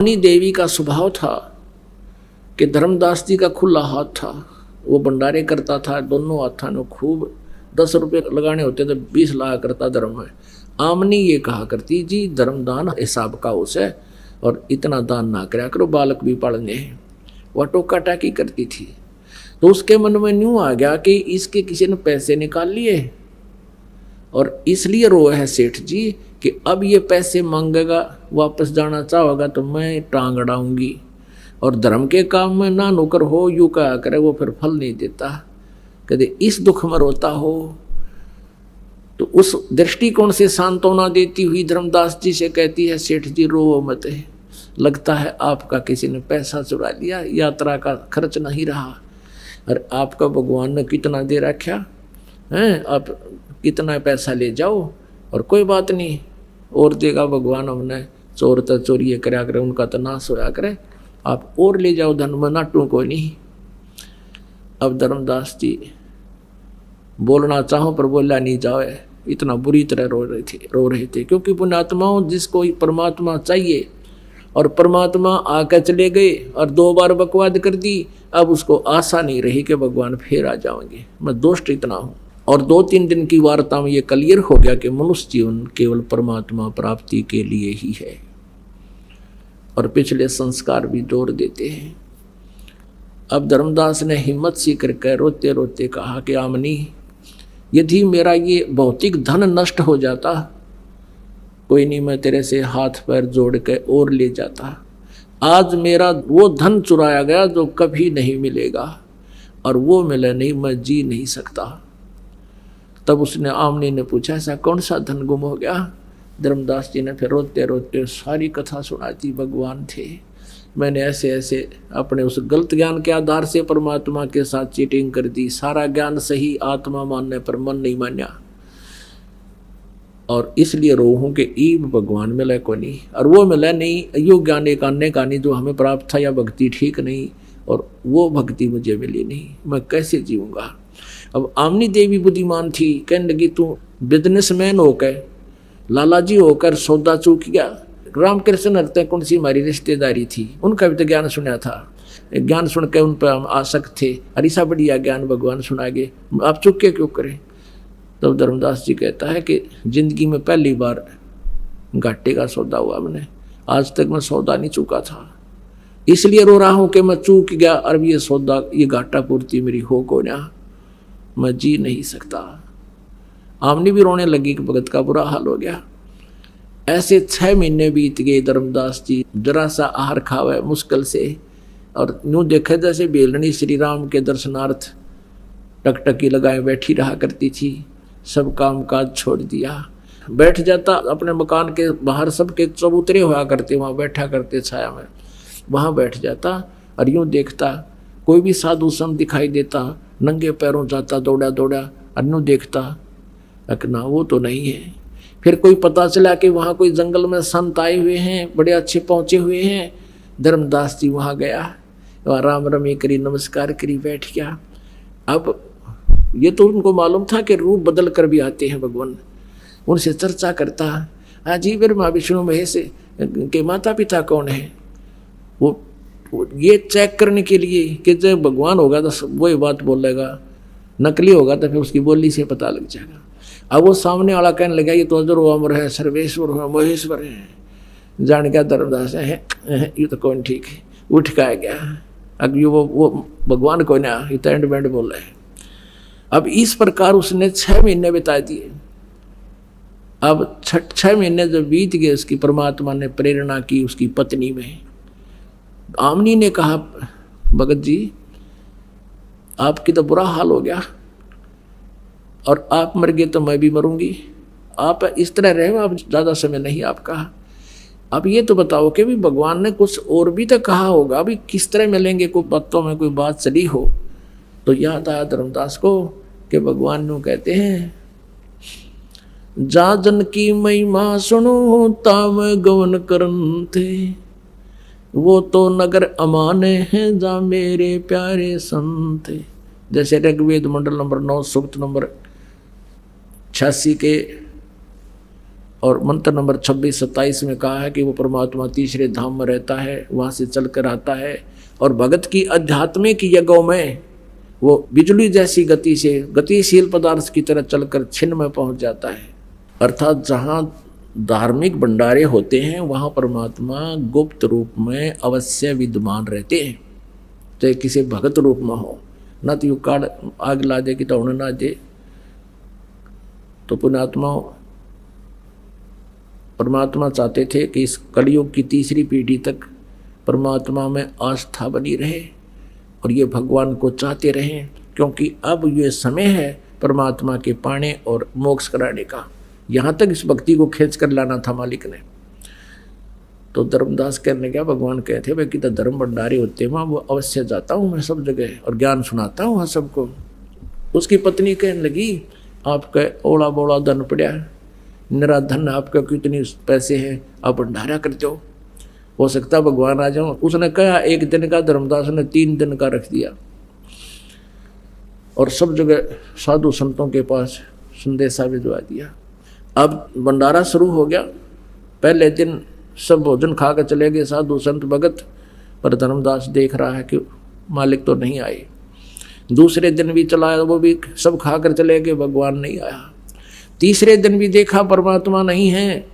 अपनी देवी का स्वभाव था कि धर्मदास जी का खुला हाथ था, वो भंडारे करता था दोनों हाथों में खूब। 10 रुपये लगाने होते तो 20 लाया करता धर्म में। आमनी ये कहा करती जी धर्मदान हिसाब का उसे, और इतना दान ना कराया करो, बालक भी पढ़ने हैं। वह टोका टाकी करती थी। तो उसके मन में न्यूं आ गया कि इसके किसी ने पैसे निकाल लिए, और इसलिए रोए है सेठ जी कि अब ये पैसे मांगेगा, वापस जाना चाहोगा तो मैं टांग अड़ाऊंगी, और धर्म के काम में ना नौकर हो यूं कहा करे, वो फिर फल नहीं देता। कदे इस दुख में रोता हो तो उस दृष्टिकोण से सांत्वना देती हुई धर्मदास जी से कहती है सेठ जी रो मत, लगता है आपका किसी ने पैसा चुरा लिया, यात्रा का खर्च नहीं रहा, और आपका भगवान ने कितना दे रखा है, आप कितना पैसा ले जाओ और कोई बात नहीं और देगा भगवान, हमने चोर तो चोरी कराया करे, उनका तो नाश होया करे, आप और ले जाओ धन में नाटू को नहीं। अब धर्मदास जी बोलना चाहो पर बोला नहीं जाए, इतना बुरी तरह रो रहे थे क्योंकि पुण्यात्माओं जिसको परमात्मा चाहिए और परमात्मा आकर चले गए और 2 बार बकवाद कर दी, अब उसको आशा नहीं रही कि भगवान फिर आ जाएंगे। मैं दोस्त इतना हूँ। और 2-3 दिन की वार्ता में ये क्लियर हो गया कि मनुष्य जीवन केवल परमात्मा प्राप्ति के लिए ही है, और पिछले संस्कार भी जोड़ देते हैं। अब धर्मदास ने हिम्मत सी करके रोते रोते कहा कि आमनी यदि मेरा ये भौतिक धन नष्ट हो जाता, कोई नहीं, मैं तेरे से हाथ पैर जोड़ के और ले जाता। आज मेरा वो धन चुराया गया जो कभी नहीं मिलेगा, और वो मिले नहीं, मैं जी नहीं सकता। तब उसने आमनी ने पूछा ऐसा कौन सा धन गुम हो गया? धर्मदास जी ने फिर रोते रोते सारी कथा सुना दी। भगवान थे, मैंने ऐसे ऐसे अपने उस गलत ज्ञान के आधार से परमात्मा के साथ चीटिंग कर दी, सारा ज्ञान सही आत्मा मानने पर मन नहीं मान्या, और इसलिए रो हूँ कि ईब भगवान मिले को नहीं, और वो मिला नहीं, यो ज्ञान एक अन्य का नहीं जो हमें प्राप्त था, या भक्ति ठीक नहीं, और वो भक्ति मुझे मिली नहीं, मैं कैसे जीऊँगा। अब आमनी देवी बुद्धिमान थी, कहने लगी तू बिजनेसमैन होकर लालाजी होकर सौदा चूक गया। रामकृष्ण हरते कौन सी हमारी रिश्तेदारी थी, उनका भी तो ज्ञान सुना था, ज्ञान सुन के उन पर हम आसक्त थे, अरिसा बढ़िया ज्ञान भगवान सुनागे, आप चुप के क्यों करें। तब धर्मदास जी कहता है कि जिंदगी में पहली बार घाटे का सौदा हुआ मैंने, आज तक मैं सौदा नहीं चुका था, इसलिए रो रहा हूँ कि मैं चूक गया, और ये सौदा ये घाटा पूर्ति मेरी हो को ना, मैं जी नहीं सकता। आमनी भी रोने लगी कि भगत का बुरा हाल हो गया। ऐसे 6 महीने बीत गए। धर्मदास जी जरा सा आहार खावे मुश्किल से, और यूँ देखे जैसे बेलनी श्री राम के दर्शनार्थ टकटकी लगाए बैठी रहा करती थी। सब काम काज छोड़ दिया, बैठ जाता अपने मकान के बाहर, सबके चबूतरे हुआ करते, वहाँ बैठा करते छाया में, वहाँ बैठ जाता और यूँ देखता कोई भी साधु संत दिखाई देता, नंगे पैरों जाता दौड़ा दौड़ा, और यूँ देखता ना वो तो नहीं है। फिर कोई पता चला कि वहाँ कोई जंगल में संत आए हुए हैं, बड़े अच्छे पहुँचे हुए हैं। धर्मदास जी वहाँ गया, वहाँ राम रमी करी, नमस्कार करी, बैठ गया। अब ये तो उनको मालूम था कि रूप बदल कर भी आते हैं भगवान। उनसे चर्चा करता, जी ब्रह्मा विष्णु महेश के माता पिता कौन है, वो ये चेक करने के लिए कि जब भगवान होगा तो वही बात बोलेगा, नकली होगा तो फिर उसकी बोली से पता लग जाएगा। अब वो सामने वाला कहने लगा ये तो अजर अमर है, सर्वेश्वर है, महेश्वर है। जान गया धर्मदास है ये तो कौन ठीक है, उठ का गया। अब ये वो भगवान को ना, ये तो एंड बैंड बोल रहे हैं। अब इस प्रकार उसने 6 महीने बिता दिए। अब 6 महीने जब बीत गए, उसकी परमात्मा ने प्रेरणा की उसकी पत्नी में। आमनी ने कहा भगत जी आपकी तो बुरा हाल हो गया, और आप मर गए तो मैं भी मरूंगी, आप इस तरह रहे, आप ज़्यादा समय नहीं आपका। अब ये तो बताओ कि भी भगवान ने कुछ और भी तो कहा होगा, अभी किस तरह मिलेंगे, कोई बातों में कोई बात चली हो। तो याद आया धर्मदास को कि भगवान नु कहते हैं जा जन की महिमा सुनो ताम गवन करन थे, वो तो नगर अमाने हैं जा मेरे प्यारे संत। जैसे ऋग्वेद मंडल नंबर 9 सूक्त नंबर 86 के और मंत्र नंबर 26-27 में कहा है कि वो परमात्मा तीसरे धाम में रहता है, वहाँ से चल कर आता है और भगत की आध्यात्मिक यज्ञों में वो बिजली जैसी गति से गतिशील पदार्थ की तरह चलकर छिन्न में पहुँच जाता है। अर्थात जहाँ धार्मिक भंडारे होते हैं वहाँ परमात्मा गुप्त रूप में अवश्य विद्यमान रहते हैं, चाहे किसी भगत रूप में हो। न तो यू काड़ आग ला दे कि तो उन्हें ना दे। तो पुण्यात्मा परमात्मा चाहते थे कि इस कलयुग की तीसरी पीढ़ी तक परमात्मा में आस्था बनी रहे और ये भगवान को चाहते रहें, क्योंकि अब ये समय है परमात्मा के पाने और मोक्ष कराने का। यहाँ तक इस भक्ति को खींच कर लाना था मालिक ने। तो धर्मदास कहने क्या, भगवान कहते भाई कि तो धर्म भंडारी होते हैं वहाँ वो अवश्य जाता हूँ मैं सब जगह और ज्ञान सुनाता हूँ वहाँ सबको। उसकी पत्नी कहने लगी आपका ओला बोला धन पड़ा, निरा धन आपका, कितनी पैसे हैं, आप भंडारा करते हो सकता भगवान आ जाओ। उसने कहा 1 दिन का, धर्मदास ने 3 दिन का रख दिया और सब जगह साधु संतों के पास संदेशा भिजवा दिया। अब भंडारा शुरू हो गया। पहले दिन सब भोजन खा कर चले गए साधु संत भगत, पर धर्मदास देख रहा है कि मालिक तो नहीं आए। दूसरे दिन भी चला, वो भी सब खा कर चले गए, भगवान नहीं आया। तीसरे दिन भी देखा परमात्मा नहीं है।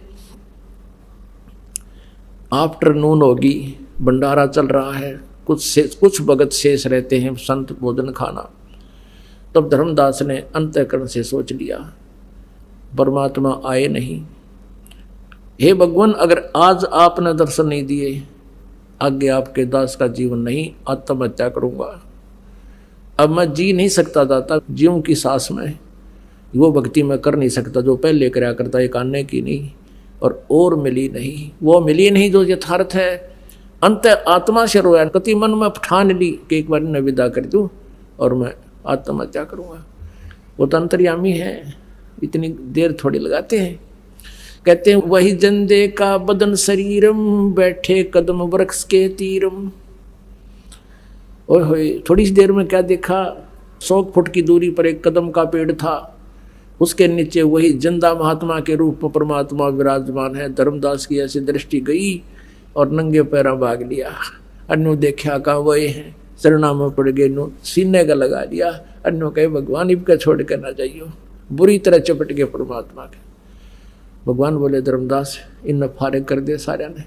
आफ्टरनून होगी, भंडारा चल रहा है, कुछ भगत शेष रहते हैं संत भोजन खाना। तब धर्मदास ने अंतःकरण से सोच लिया परमात्मा आए नहीं। हे भगवान, अगर आज आपने दर्शन नहीं दिए, आगे आपके दास का जीवन नहीं, आत्महत्या करूंगा। अब मैं जी नहीं सकता दाता, जीव की सांस में वो भक्ति में कर नहीं सकता जो पहले कराया करता, एक आने की नहीं और मिली नहीं, वो मिली नहीं जो यथार्थ है। अंत आत्मा से रोया, कति मन में ठान ली कि एक बार न विदा कर दूं और मैं आत्महत्या करूंगा। वो तो अंतर्यामी है, इतनी देर थोड़ी लगाते हैं। कहते हैं वही जंदे का बदन शरीरम, बैठे कदम वृक्ष के तीरम। ओए होए, थोड़ी सी देर में क्या देखा, 100 फुट की दूरी पर एक कदम का पेड़ था, उसके नीचे वही जिंदा महात्मा के रूप में परमात्मा विराजमान है। धर्मदास की ऐसी दृष्टि गई और नंगे पैरा भाग लिया। अन्नु देखा कहाँ वही है, शरणा में पड़ गए, नु सीने का लगा दिया। अन्नु कहे भगवान इनका छोड़ कर ना जाइयो, बुरी तरह चपट गए परमात्मा के। भगवान बोले धर्मदास इन फारे कर दे सारे ने,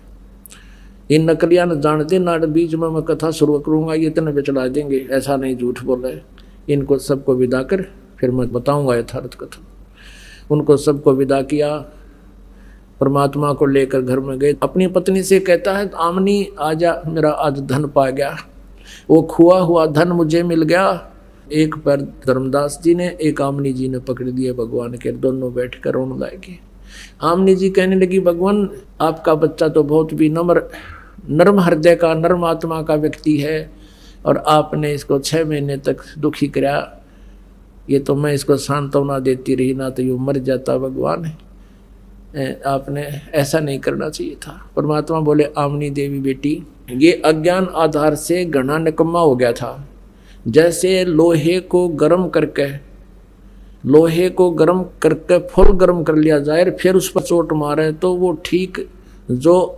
इन नकलिया न जान दे, नाट बीच में मैं कथा शुरू करूँगा, ये इतने बेचला देंगे, ऐसा नहीं झूठ बोल रहे। इनको सबको विदा कर, फिर मैं बताऊंगा यथार्थ कथा। उनको सबको विदा किया, परमात्मा को लेकर घर में गए। अपनी पत्नी से कहता है आमनी आजा, मेरा आज धन पा गया, वो खुआ हुआ धन मुझे मिल गया। एक पैर धर्मदास जी ने, एक आमनी जी ने पकड़ दिए भगवान के, दोनों बैठ कर रोने लगे। आमनी जी कहने लगी भगवान आपका बच्चा तो बहुत भी नर्म हृदय का, नर्म आत्मा का व्यक्ति है और आपने इसको 6 महीने तक दुखी कराया। ये तो मैं इसको सांत्वना देती रही, ना तो यूँ मर जाता। भगवान आपने ऐसा नहीं करना चाहिए था। परमात्मा बोले आमनी देवी बेटी, ये अज्ञान आधार से घना निकम्मा हो गया था। जैसे लोहे को गर्म करके फुल गर्म कर लिया जाए, फिर उस पर चोट मारे तो वो ठीक जो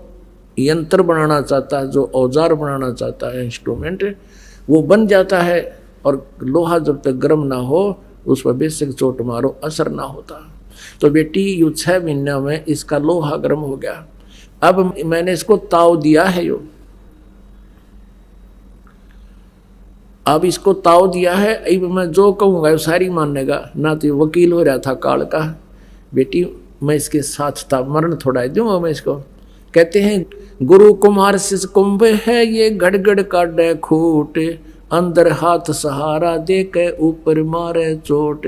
यंत्र बनाना चाहता है, जो औजार बनाना चाहता है, इंस्ट्रूमेंट, वो बन जाता है। और लोहा जब तक गर्म ना हो उस पर बेशक चोट मारो असर ना होता। तो बेटी यू 6 महीने में इसका लोहा गर्म हो गया। अब मैंने इसको ताव दिया है, अब इसको ताव दिया है, अब मैं जो कहूँगा सारी मानेगा। ना तो वकील हो रहा था काल का, बेटी मैं इसके साथ था, मरण थोड़ा दूंगा मैं इसको। कहते हैं गुरु कुमार शिष कुंभ है ये, गड़गड़ काटे खूट, अंदर हाथ सहारा दे के ऊपर मारे चोट।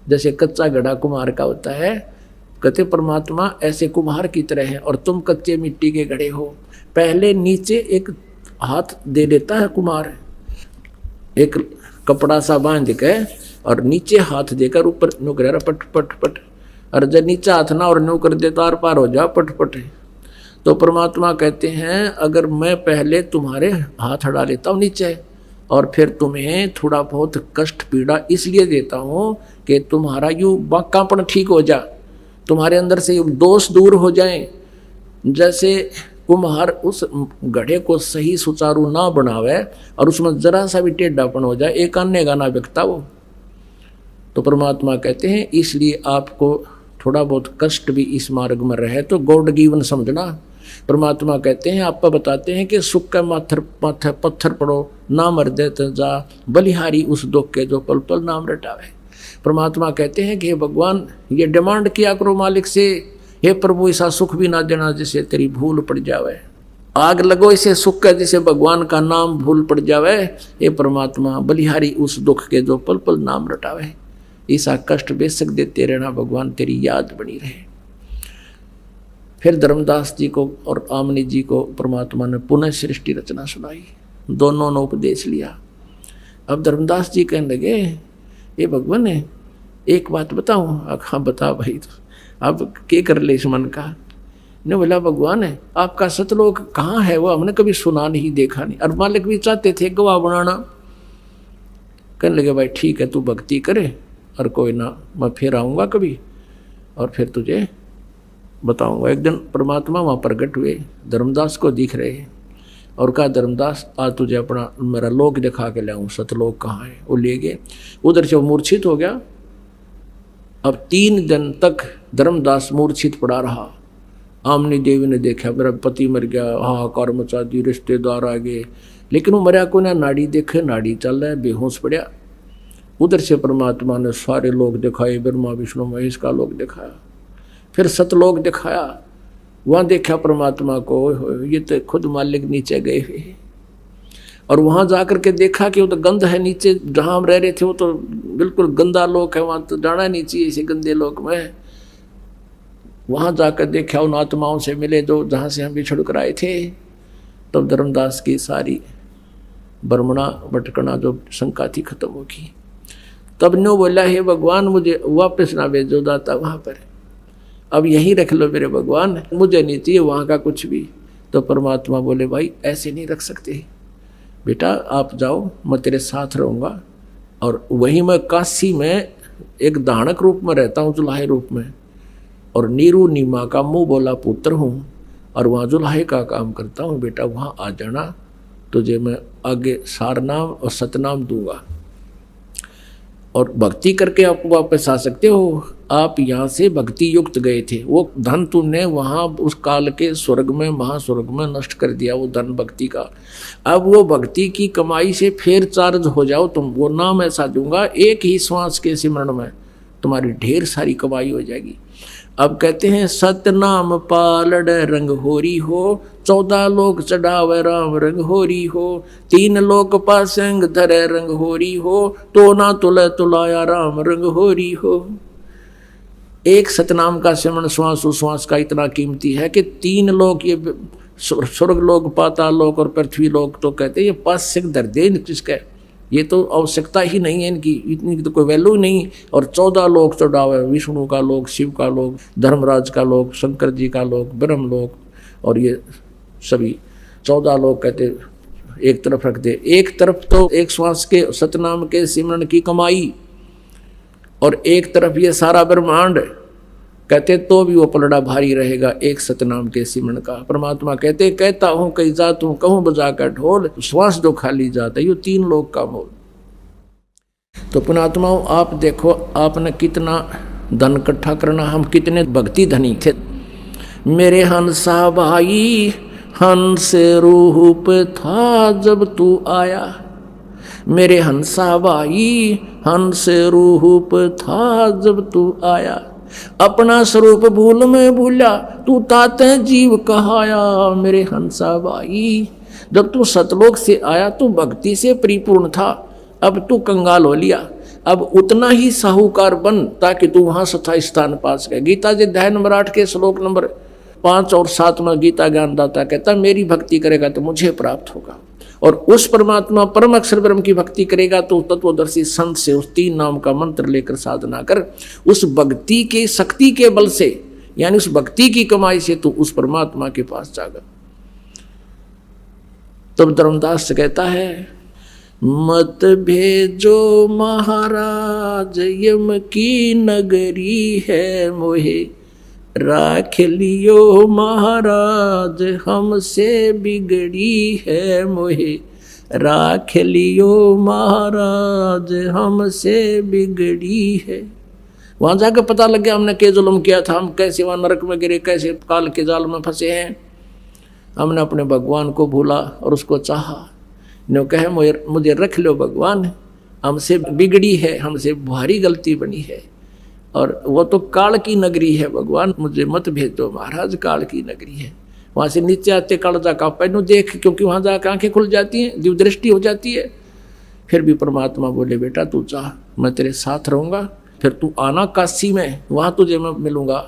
जैसे कच्चा घड़ा कुम्हार का होता है, कहते परमात्मा ऐसे कुम्हार की तरह है और तुम कच्चे मिट्टी के घड़े हो। पहले नीचे एक हाथ दे देता है कुम्हार, एक कपड़ा सा बांध के और नीचे हाथ देकर ऊपर नो कर पट पट पट, और जब नीचे हाथ ना और नो कर दे तो आर पार हो जा पट पट। तो परमात्मा कहते हैं अगर मैं पहले तुम्हारे हाथ हटा लेता हूँ नीचे और फिर तुम्हें थोड़ा बहुत कष्ट पीड़ा इसलिए देता हूँ कि तुम्हारा यूँ बाकापन ठीक हो जा, तुम्हारे अंदर से दोष दूर हो जाएं। जैसे कुम्हार उस घड़े को सही सुचारू ना बनावे और उसमें जरा सा भी टेढ़ापन हो जाए, एक अन्य का ना बिकता वो। तो परमात्मा कहते हैं इसलिए आपको थोड़ा बहुत कष्ट भी इस मार्ग में रहे तो गॉड गिवन समझना। परमात्मा कहते हैं, आपको बताते हैं कि सुख का माथे पत्थर पड़ो ना मर दे तो जा, बलिहारी उस दुख के जो पल पल नाम रटावे। परमात्मा कहते हैं कि हे भगवान, ये डिमांड किया करो मालिक से, हे प्रभु ऐसा सुख भी ना देना जिसे तेरी भूल पड़ जावे। आग लगो इसे सुख का जिसे भगवान का नाम भूल पड़ जावे। हे परमात्मा, बलिहारी उस दुख के जो पल पल नाम रटावे। ऐसा कष्ट बेशक देते रहना भगवान, तेरी याद बनी रहे। फिर धर्मदास जी को और आमनी जी को परमात्मा ने पुनः सृष्टि रचना सुनाई, दोनों ने उपदेश लिया। अब धर्मदास जी कहने लगे, ये भगवान है एक बात बताऊं? हाँ बता भाई। तो अब क्या कर ले इस मन का? ने बोला भगवान है आपका सतलोक कहाँ है? वो हमने कभी सुना नहीं, देखा नहीं, और मालिक भी चाहते थे गवाह बनाना। कहने लगे भाई ठीक है, तू भक्ति करे और कोई ना, मैं फिर आऊँगा कभी और फिर तुझे बताऊँगा। एक दिन परमात्मा वहाँ प्रकट हुए, धर्मदास को दिख रहे और कहा धर्मदास आज तुझे अपना मेरा लोक दिखा के लाऊं, सतलोक कहाँ है? वो ले गए। उधर से वो मूर्छित हो गया। अब 3 दिन तक धर्मदास मूर्छित पड़ा रहा। आमनी देवी ने देखा मेरा पति मर गया, हाहाकार मचा दी, रिश्तेदार आ गए, लेकिन वो मरा को ना नाड़ी देखे, नाड़ी चल रहा है, बेहोश पड़ा। उधर से परमात्मा ने सारे लोग दिखाए, ब्रह्मा विष्णु महेश का लोग दिखाया, फिर सतलोक दिखाया। वहाँ देखा परमात्मा को, ये तो खुद मालिक नीचे गए हुए। और वहाँ जाकर के देखा कि वो तो गंध है नीचे, जहाँ हम रह रहे थे वो तो बिल्कुल गंदा लोक है, वहाँ तो जाना नहीं चाहिए इसे गंदे लोक में। वहाँ जाकर देखा उन आत्माओं से मिले जो जहाँ से हम बिछड़ कर आए थे। तब धर्मदास की सारी बर्मणा भटकना जो शंका थी खत्म होगी। तब नो बोला हे भगवान मुझे वापस ना भेजो दाता वहाँ पर, अब यहीं रख लो मेरे भगवान, मुझे नहीं चाहिए वहाँ का कुछ भी। तो परमात्मा बोले भाई ऐसे नहीं रख सकते बेटा, आप जाओ, मैं तेरे साथ रहूँगा। और वहीं मैं काशी में एक दानक रूप में रहता हूँ, जुलाहे रूप में, और नीरू नीमा का मुँह बोला पुत्र हूँ, और वहाँ जुलाहे का काम करता हूँ। बेटा वहाँ आ जाना, तुझे मैं आगे सारनाम और सतनाम दूंगा और भक्ति करके आप वापस आ सकते हो। आप यहाँ से भक्ति युक्त गए थे, वो धन तुमने वहाँ उस काल के स्वर्ग में महास्वर्ग में नष्ट कर दिया, वो धन भक्ति का। अब वो भक्ति की कमाई से फिर चार्ज हो जाओ तुम, वो नाम ऐसा दूंगा एक ही श्वास के सिमरण में तुम्हारी ढेर सारी कमाई हो जाएगी। अब कहते हैं सतनाम पालड़ रंग होरी हो, 14 लोक चढ़ावे राम रंग होरी हो, 3 लोक पासंग धरे रंग होरी हो, तो ना तुले तुलाया राम रंग होरी हो। एक सतनाम का सिमरण श्वास उश्वास का इतना कीमती है कि 3 लोक, ये स्वर्ग लोक, पाताल लोक और पृथ्वी लोक, तो कहते हैं ये पासंग धर दे किसके, ये तो आवश्यकता ही नहीं है इनकी, इतनी तो कोई वैल्यू नहीं। और 14 लोक चढ़ावे, विष्णु का लोक, शिव का लोक, धर्मराज का लोक, शंकर जी का लोक, ब्रह्म लोक, और ये सभी 14 लोक कहते एक तरफ रख दे। एक तरफ तो एक श्वास के सतनाम के सिमरण की कमाई, और एक तरफ ये सारा ब्रह्मांड, कहते तो भी वो पलड़ा भारी रहेगा एक सतनाम के सिमरण का। परमात्मा कहते कहता हूँ कई जात हूँ, कहूँ बजा कर ढोल, श्वास जो खाली जाता है, ये 3 लोक का मोल। तो पुणात्माओं आप देखो, आपने कितना धन इकट्ठा करना, हम कितने भक्ति धनी थे। मेरे हंसा भाई हंस रूप था जब तू आया, मेरे हंसा भाई हंस रूप था जब तू आया, अपना स्वरूप भूल में भूला तू ताते जीव कहाया। मेरे हंसा भाई जब तू सतलोक से आया तो भक्ति से परिपूर्ण था, अब तू कंगाल हो लिया, अब उतना ही साहूकार बन ताकि तू वहां सथा स्थान पा सके। गीता जी अध्याय नंबर 8 के श्लोक नंबर 5 और 7 में गीता ज्ञानदाता कहता मेरी भक्ति करेगा तो मुझे प्राप्त होगा, और उस परमात्मा परम अक्षर ब्रह्म की भक्ति करेगा तो तत्वदर्शी संत से उस 3 नाम का मंत्र लेकर साधना कर, उस भक्ति के शक्ति के बल से, यानी उस भक्ति की कमाई से तू उस परमात्मा के पास जागा। तब धर्मदास कहता है मत भेजो महाराज यम की नगरी है मोहे, राख लियो महाराज हमसे बिगड़ी है मोहे, राख लियो महाराज हमसे बिगड़ी है। वहां जाकर पता लग गया हमने क्या जुल्म किया था, हम कैसे वहां नरक में गिरे, कैसे काल के जाल में फंसे हैं। हमने अपने भगवान को भूला और उसको चाहा। नो कहे मुझे रख लो भगवान, हमसे बिगड़ी है, हमसे भारी गलती बनी है, और वो तो काल की नगरी है, भगवान मुझे मत भेजो महाराज, काल की नगरी है। वहाँ से नीचे आते काल जाका पैनू देख, क्योंकि वहाँ जाकर आंखें खुल जाती हैं, दिव्य दृष्टि हो जाती है। फिर भी परमात्मा बोले बेटा तू चाह, मैं तेरे साथ रहूँगा, फिर तू आना काशी में, वहाँ तुझे मैं मिलूँगा।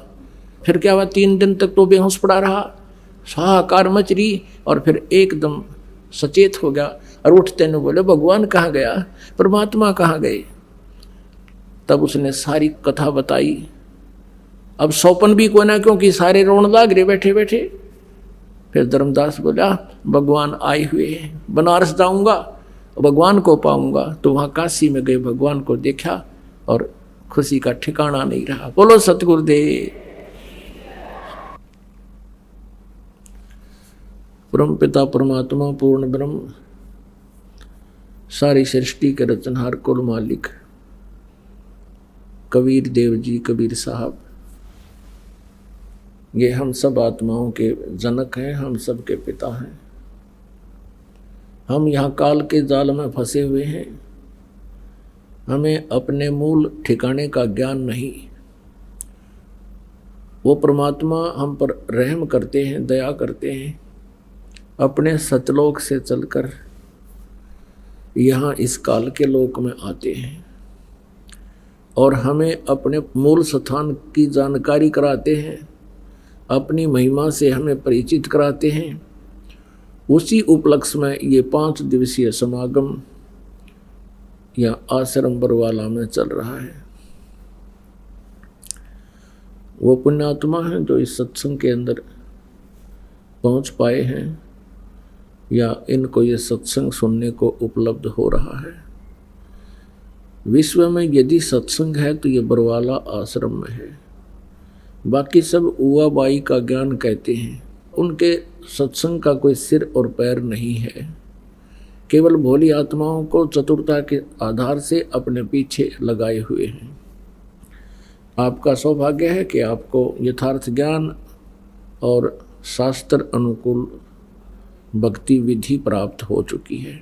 फिर क्या हुआ, 3 दिन तक तो बेहोश पड़ा रहा, हाहाकार मच रही, और फिर एकदम सचेत हो गया और उठते ने बोले भगवान कहाँ गया, परमात्मा कहाँ गए। तब उसने सारी कथा बताई। अब सौपन भी को ना, क्योंकि सारे रोन लाग रहे बैठे बैठे। फिर धर्मदास बोला भगवान आए हुए हैं, बनारस जाऊंगा भगवान को पाऊंगा। तो वहाँ काशी में गए, भगवान को देखा और खुशी का ठिकाना नहीं रहा। बोलो सतगुरुदेव। परम पिता परमात्मा पूर्ण ब्रह्म, सारी सृष्टि के रचनहार कुल मालिक कबीर देव जी, कबीर साहब, ये हम सब आत्माओं के जनक हैं, हम सब के पिता हैं। हम यहाँ काल के जाल में फंसे हुए हैं, हमें अपने मूल ठिकाने का ज्ञान नहीं। वो परमात्मा हम पर रहम करते हैं, दया करते हैं, अपने सतलोक से चलकर यहाँ इस काल के लोक में आते हैं और हमें अपने मूल स्थान की जानकारी कराते हैं, अपनी महिमा से हमें परिचित कराते हैं। उसी उपलक्ष्य में ये 5 दिवसीय समागम या आश्रम बरवाला में चल रहा है। वो पुण्यात्मा हैं जो इस सत्संग के अंदर पहुंच पाए हैं या इनको ये सत्संग सुनने को उपलब्ध हो रहा है। विश्व में यदि सत्संग है तो ये बरवाला आश्रम में है। बाकी सब उवा बाई का ज्ञान कहते हैं, उनके सत्संग का कोई सिर और पैर नहीं है। केवल भोली आत्माओं को चतुरता के आधार से अपने पीछे लगाए हुए हैं। आपका सौभाग्य है कि आपको यथार्थ ज्ञान और शास्त्र अनुकूल भक्ति विधि प्राप्त हो चुकी है।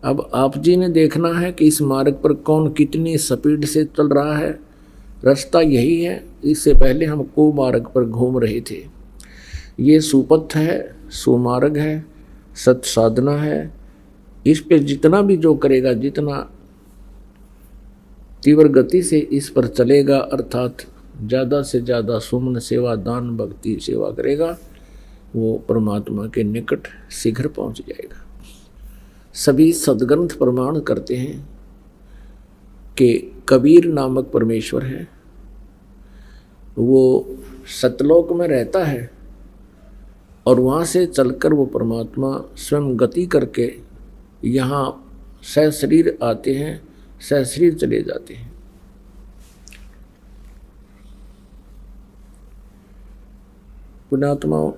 अब आप जी ने देखना है कि इस मार्ग पर कौन कितनी स्पीड से चल रहा है। रास्ता यही है। इससे पहले हम कुमार्ग पर घूम रहे थे। ये सुपथ है, सुमार्ग है, सत साधना है। इस पे जितना भी जो करेगा, जितना तीव्र गति से इस पर चलेगा, अर्थात ज़्यादा से ज़्यादा सुमन सेवा, दान, भक्ति सेवा करेगा, वो परमात्मा के निकट शीघ्र पहुंच जाएगा। सभी सद्ग्रंथ प्रमाण करते हैं कि कबीर नामक परमेश्वर है, वो सतलोक में रहता है और वहाँ से चलकर वो परमात्मा स्वयं गति करके यहाँ सहशरीर आते हैं, सहशरीर चले जाते हैं। पुण्यात्माओं,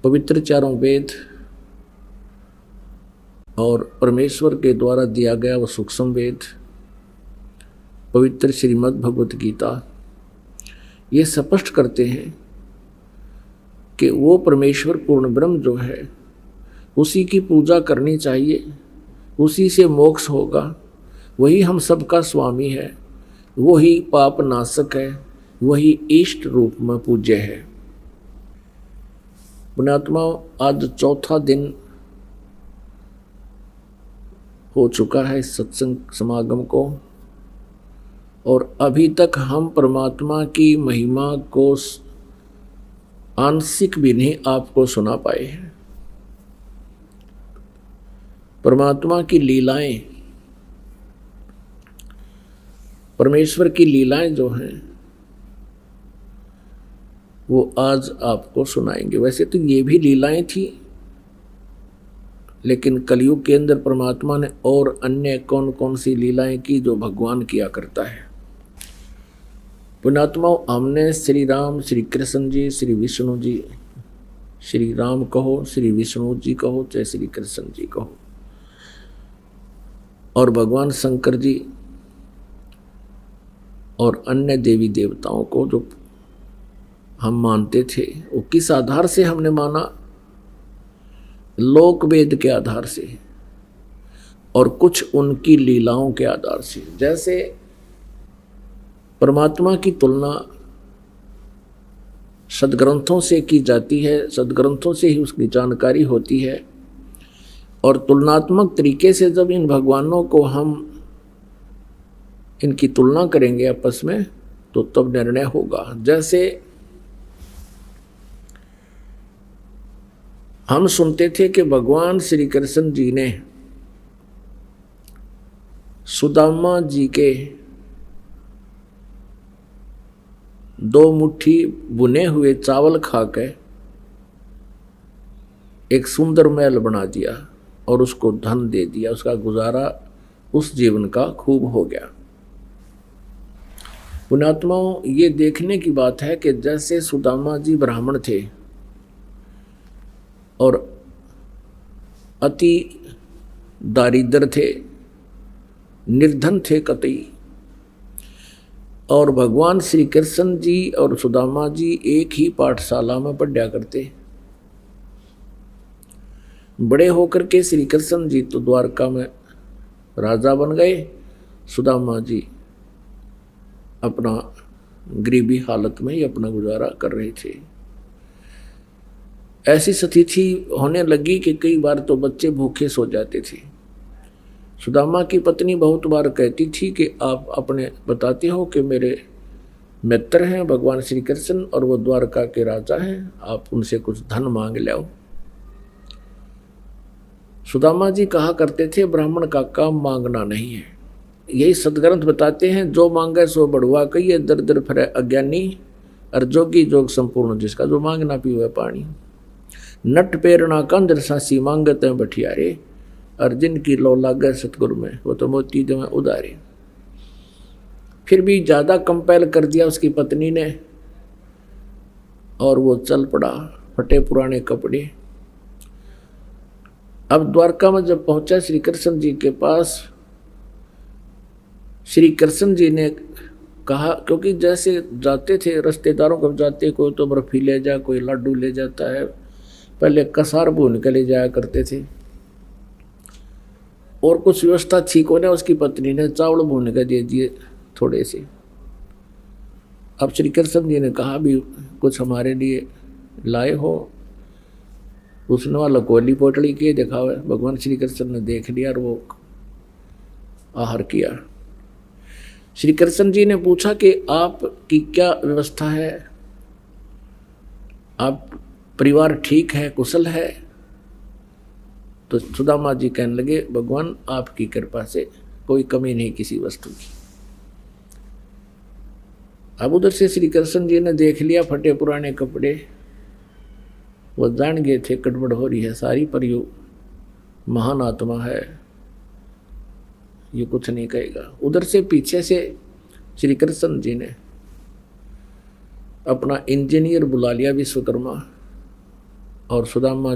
पवित्र चारों वेद और परमेश्वर के द्वारा दिया गया वो सूक्ष्म वेद, पवित्र श्रीमद् भगवत गीता, ये स्पष्ट करते हैं कि वो परमेश्वर पूर्ण ब्रह्म जो है उसी की पूजा करनी चाहिए, उसी से मोक्ष होगा। वही हम सबका स्वामी है, वही पाप नाशक है, वही इष्ट रूप में पूज्य है। पुण्यात्माओं, आज 4था दिन हो चुका है इस सत्संग समागम को, और अभी तक हम परमात्मा की महिमा को आंशिक भी नहीं आपको सुना पाए हैं। परमात्मा की लीलाएं, परमेश्वर की लीलाएं जो हैं वो आज आपको सुनाएंगे। वैसे तो ये भी लीलाएं थी, लेकिन कलयुग के अंदर परमात्मा ने और अन्य कौन कौन सी लीलाएं की जो भगवान किया करता है। पुण्यात्मा, हमने श्री राम, श्री कृष्ण जी, श्री विष्णु जी, श्री राम कहो, श्री विष्णु जी कहो, चाहे श्री कृष्ण जी कहो, और भगवान शंकर जी और अन्य देवी देवताओं को जो हम मानते थे, वो किस आधार से हमने माना? लोक वेद के आधार से और कुछ उनकी लीलाओं के आधार से। जैसे परमात्मा की तुलना सदग्रंथों से की जाती है, सदग्रंथों से ही उसकी जानकारी होती है, और तुलनात्मक तरीके से जब इन भगवानों को हम इनकी तुलना करेंगे आपस में, तो तब निर्णय होगा। जैसे हम सुनते थे कि भगवान श्री कृष्ण जी ने सुदामा जी के 2 मुट्ठी बुने हुए चावल खाकर एक सुंदर महल बना दिया और उसको धन दे दिया, उसका गुजारा उस जीवन का खूब हो गया। पुण्यात्माओं, ये देखने की बात है कि जैसे सुदामा जी ब्राह्मण थे और अति दारिद्र थे, निर्धन थे कतई, और भगवान श्री कृष्ण जी और सुदामा जी एक ही पाठशाला में पढ़ा करते। बड़े होकर के श्री कृष्ण जी तो द्वारका में राजा बन गए, सुदामा जी अपना गरीबी हालत में ही अपना गुजारा कर रहे थे। ऐसी स्थिति होने लगी कि कई बार तो बच्चे भूखे सो जाते थे। सुदामा की पत्नी बहुत बार कहती थी कि आप अपने बताते हो कि मेरे मित्र हैं भगवान श्री कृष्ण और वो द्वारका के राजा हैं, आप उनसे कुछ धन मांग लो। सुदामा जी कहा करते थे, ब्राह्मण का काम मांगना नहीं है। यही सदग्रंथ बताते हैं, जो मांगे सो बढ़वा कहिए, दर दर फिरे अज्ञानी, और जोगी जोग संपूर्ण जिसका, जो मांगना पीवे पानी। नट पेरना कंदर सासी मांगत हैं बठियारे, और जिनकी लो लागे सतगुरु में वो तो मोती जो है उदारे। फिर भी ज़्यादा कंपेल कर दिया उसकी पत्नी ने, और वो चल पड़ा फटे पुराने कपड़े। अब द्वारका में जब पहुंचा श्री कृष्ण जी के पास, श्री कृष्ण जी ने कहा, क्योंकि जैसे जाते थे रिश्तेदारों को जाते, कोई तो बर्फी ले जा, कोई लड्डू ले जाता है, पहले कसार भून के ले जाया करते थे, और कुछ व्यवस्था ठीक होने उसकी पत्नी ने चावल भून के दे दिए थोड़े से। अब श्री कृष्ण जी ने कहा, भी कुछ हमारे लिए लाए हो? उसने वाला कोली पोटली के देखा हुआ। भगवान श्री कृष्ण ने देख लिया और वो आहार किया। श्री कृष्ण जी ने पूछा कि आपकी क्या व्यवस्था है, आप परिवार ठीक है, कुशल है? तो सुदामा जी कहने लगे, भगवान आपकी कृपा से कोई कमी नहीं किसी वस्तु की। अब उधर से श्री कृष्ण जी ने देख लिया फटे पुराने कपड़े, वो जान गए थे गड़बड़ हो रही है सारी, पर यू महान आत्मा है, ये कुछ नहीं कहेगा। उधर से पीछे से श्री कृष्ण जी ने अपना इंजीनियर बुला लिया विश्वकर्मा, और सुदामा